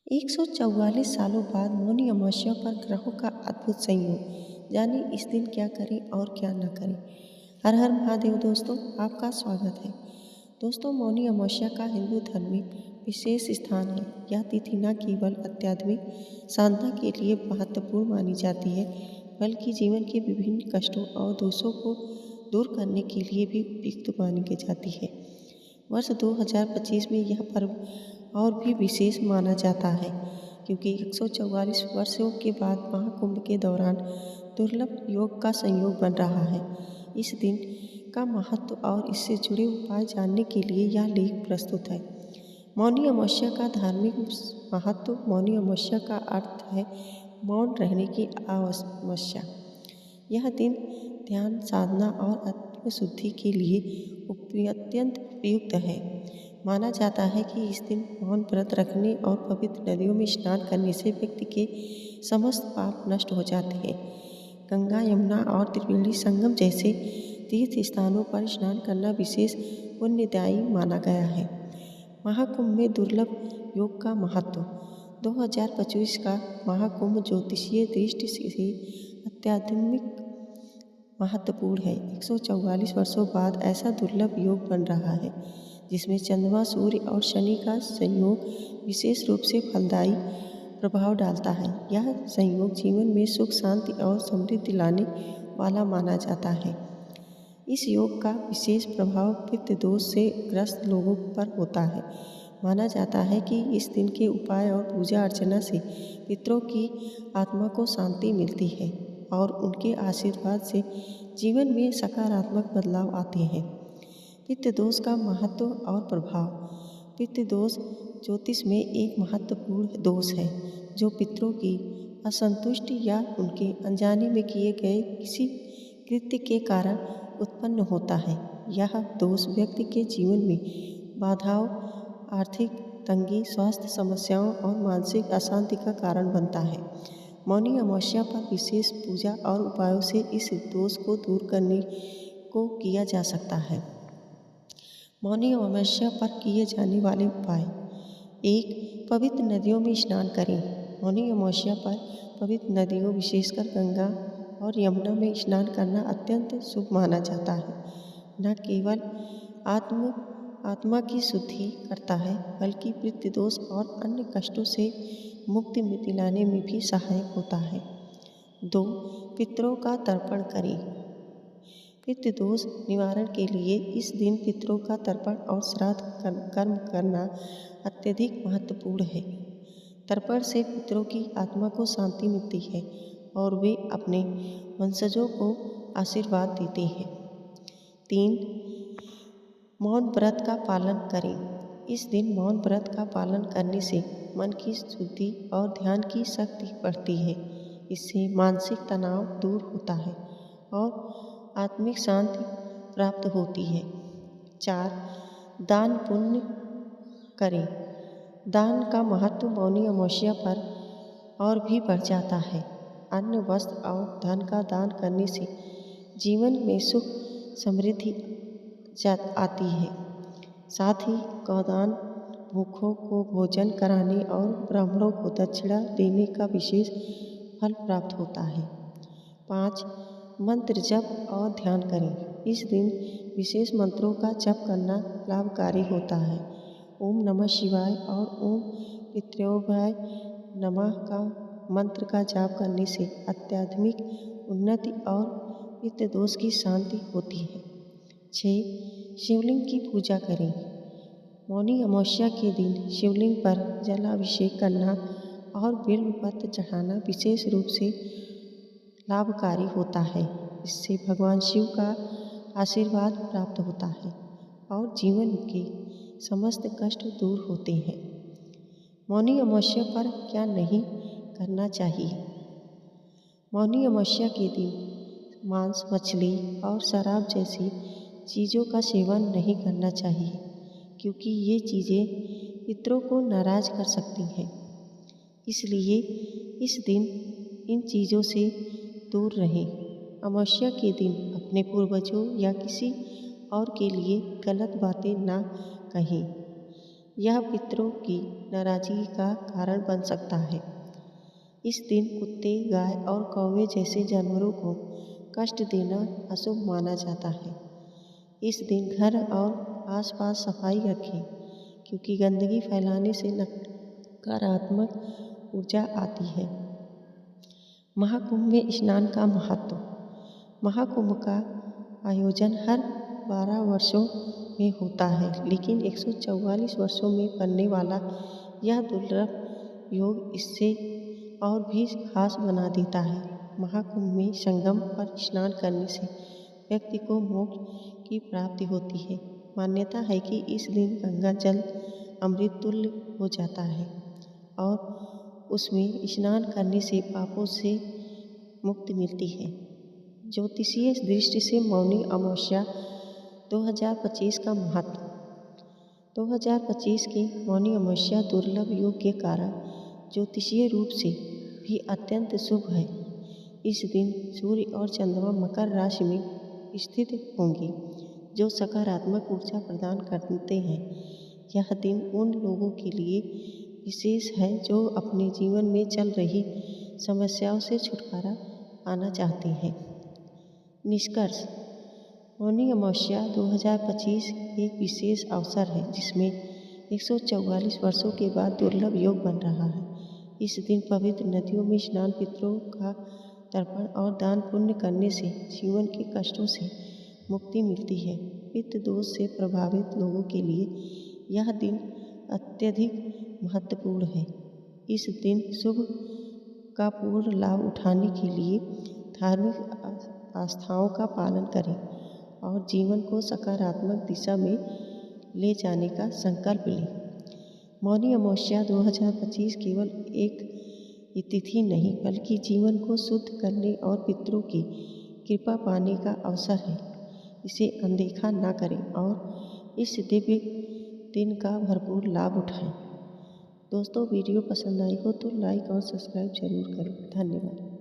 144 सालों बाद मौनी अमावस्या पर ग्रहों का अद्भुत संयोग। जानिए इस दिन क्या करें और क्या न करें। हर हर महादेव दोस्तों, आपका स्वागत है। दोस्तों, मौनी अमावस्या का हिंदू धर्म में विशेष स्थान है। यह तिथि न केवल आध्यात्मिक साधना के लिए महत्वपूर्ण मानी जाती है, बल्कि जीवन के विभिन्न कष्टों और दोषों को दूर करने के लिए भी उपयुक्त मानी जाती है। वर्ष 2025 में यह पर्व और भी विशेष माना जाता है, क्योंकि 144 वर्षों के बाद महाकुंभ के दौरान दुर्लभ योग का संयोग बन रहा है। इस दिन का महत्व और इससे जुड़े उपाय जानने के लिए यह लेख प्रस्तुत है। मौनी अमावस्या का धार्मिक महत्व। मौनी अमावस्या का अर्थ है मौन रहने की अमावस्या। यह दिन ध्यान, साधना और आत्मशुद्धि के लिए अत्यंत उपयुक्त है। माना जाता है कि इस दिन मौन व्रत रखने और पवित्र नदियों में स्नान करने से व्यक्ति के समस्त पाप नष्ट हो जाते हैं। गंगा, यमुना और त्रिवेणी संगम जैसे तीर्थ स्थानों पर स्नान करना विशेष पुण्यदायी माना गया है। महाकुंभ में दुर्लभ योग का महत्व। 2025 का महाकुंभ ज्योतिषीय दृष्टि से आध्यात्मिक महत्वपूर्ण है। 144 वर्षों बाद ऐसा दुर्लभ योग बन रहा है, जिसमें चंद्रमा, सूर्य और शनि का संयोग विशेष रूप से फलदायी प्रभाव डालता है। यह संयोग जीवन में सुख, शांति और समृद्धि लाने वाला माना जाता है। इस योग का विशेष प्रभाव पितृ दोष से ग्रस्त लोगों पर होता है। माना जाता है कि इस दिन के उपाय और पूजा अर्चना से पितरों की आत्मा को शांति मिलती है और उनके आशीर्वाद से जीवन में सकारात्मक बदलाव आते हैं। पितृदोष का महत्व और प्रभाव। पितृदोष ज्योतिष में एक महत्वपूर्ण दोष है, जो पितरों की असंतुष्टि या उनके अनजाने में किए गए किसी कृत्य के कारण उत्पन्न होता है। यह दोष व्यक्ति के जीवन में बाधाओं, आर्थिक तंगी, स्वास्थ्य समस्याओं और मानसिक अशांति का कारण बनता है। मौनी अमावस्या पर विशेष पूजा और उपायों से इस दोष को दूर करने को किया जा सकता है। मौनी अमावस्या पर किए जाने वाले उपाय। 1. पवित्र नदियों में स्नान करें। मौनी अमावस्या पर पवित्र नदियों, विशेषकर गंगा और यमुना में स्नान करना अत्यंत शुभ माना जाता है। न केवल आत्मा की शुद्धि करता है, बल्कि पितृदोष और अन्य कष्टों से मुक्ति दिलाने में भी सहायक होता है। 2. पितरों का तर्पण करें। पितृदोष निवारण के लिए इस दिन पितरों का तर्पण और श्राद्ध कर्म करना अत्यधिक महत्वपूर्ण है। तर्पण से पितरों की आत्मा को शांति मिलती है और वे अपने वंशजों को आशीर्वाद देते हैं। 3. मौन व्रत का पालन करें। इस दिन मौन व्रत का पालन करने से मन की शुद्धि और ध्यान की शक्ति बढ़ती है। इससे मानसिक तनाव दूर होता है और आत्मिक शांति प्राप्त होती है। 4. दान पुण्य करें। दान का महत्व मौनी अमावस्या पर और भी बढ़ जाता है। अन्न, वस्त्र और धन का दान करने से जीवन में सुख, समृद्धि आती है। साथ ही गौदान, भूखों को भोजन कराने और ब्राह्मणों को दक्षिणा देने का विशेष फल प्राप्त होता है। 5. मंत्र जप और ध्यान करें। इस दिन विशेष मंत्रों का जप करना लाभकारी होता है। ओम नमः शिवाय और ओम पितृभ्याय नमः का मंत्र का जाप करने से आध्यात्मिक उन्नति और पितृदोष की शांति होती है। 6. शिवलिंग की पूजा करें। मौनी अमावस्या के दिन शिवलिंग पर जलाभिषेक करना और बिल्वपत्र चढ़ाना विशेष रूप से लाभकारी होता है। इससे भगवान शिव का आशीर्वाद प्राप्त होता है और जीवन के समस्त कष्ट दूर होते हैं। मौनी अमावस्या पर क्या नहीं करना चाहिए। मौनी अमावस्या के दिन मांस, मछली और शराब जैसी चीज़ों का सेवन नहीं करना चाहिए, क्योंकि ये चीज़ें पितरों को नाराज कर सकती हैं। इसलिए इस दिन इन चीज़ों से दूर रहें। अमावस्या के दिन अपने पूर्वजों या किसी और के लिए गलत बातें ना कहें। यह पितरों की नाराजगी का कारण बन सकता है। इस दिन कुत्ते, गाय और कौवे जैसे जानवरों को कष्ट देना अशुभ माना जाता है। इस दिन घर और आसपास सफाई रखें, क्योंकि गंदगी फैलाने से नकारात्मक ऊर्जा आती है। महाकुंभ में स्नान का महत्व। महाकुंभ का आयोजन हर 12 वर्षों में होता है, लेकिन 144 वर्षों में बनने वाला यह दुर्लभ योग इससे और भी खास बना देता है। महाकुंभ में संगम पर स्नान करने से व्यक्ति को मोक्ष की प्राप्ति होती है। मान्यता है कि इस दिन गंगा जल अमृत तुल्य हो जाता है और उसमें स्नान करने से पापों से मुक्ति मिलती है। ज्योतिषीय दृष्टि से मौनी अमावस्या 2025 का महत्व। 2025 की मौनी अमावस्या दुर्लभ योग के कारण ज्योतिषीय रूप से भी अत्यंत शुभ है। इस दिन सूर्य और चंद्रमा मकर राशि में स्थित होंगे, जो सकारात्मक ऊर्जा प्रदान करते हैं। यह दिन उन लोगों के लिए विशेष है जो अपने जीवन में चल रही समस्याओं से छुटकारा पाना चाहते हैं। निष्कर्ष। मौनी अमावस्या 2025 एक विशेष अवसर है जिसमें 144 वर्षों के बाद दुर्लभ योग बन रहा है। इस दिन पवित्र नदियों में स्नान, पितरों का तर्पण और दान पुण्य करने से जीवन के कष्टों से मुक्ति मिलती है। पितृ दोष से प्रभावित लोगों के लिए यह दिन अत्यधिक महत्वपूर्ण है। इस दिन शुभ का पूर्ण लाभ उठाने के लिए धार्मिक आस्थाओं का पालन करें और जीवन को सकारात्मक दिशा में ले जाने का संकल्प लें। मौनी अमावस्या 2025 केवल एक तिथि नहीं, बल्कि जीवन को शुद्ध करने और पितरों की कृपा पाने का अवसर है। इसे अनदेखा ना करें और इस दिव्य दिन का भरपूर लाभ उठाएं। दोस्तों, वीडियो पसंद आई हो तो लाइक और सब्सक्राइब जरूर करें। धन्यवाद।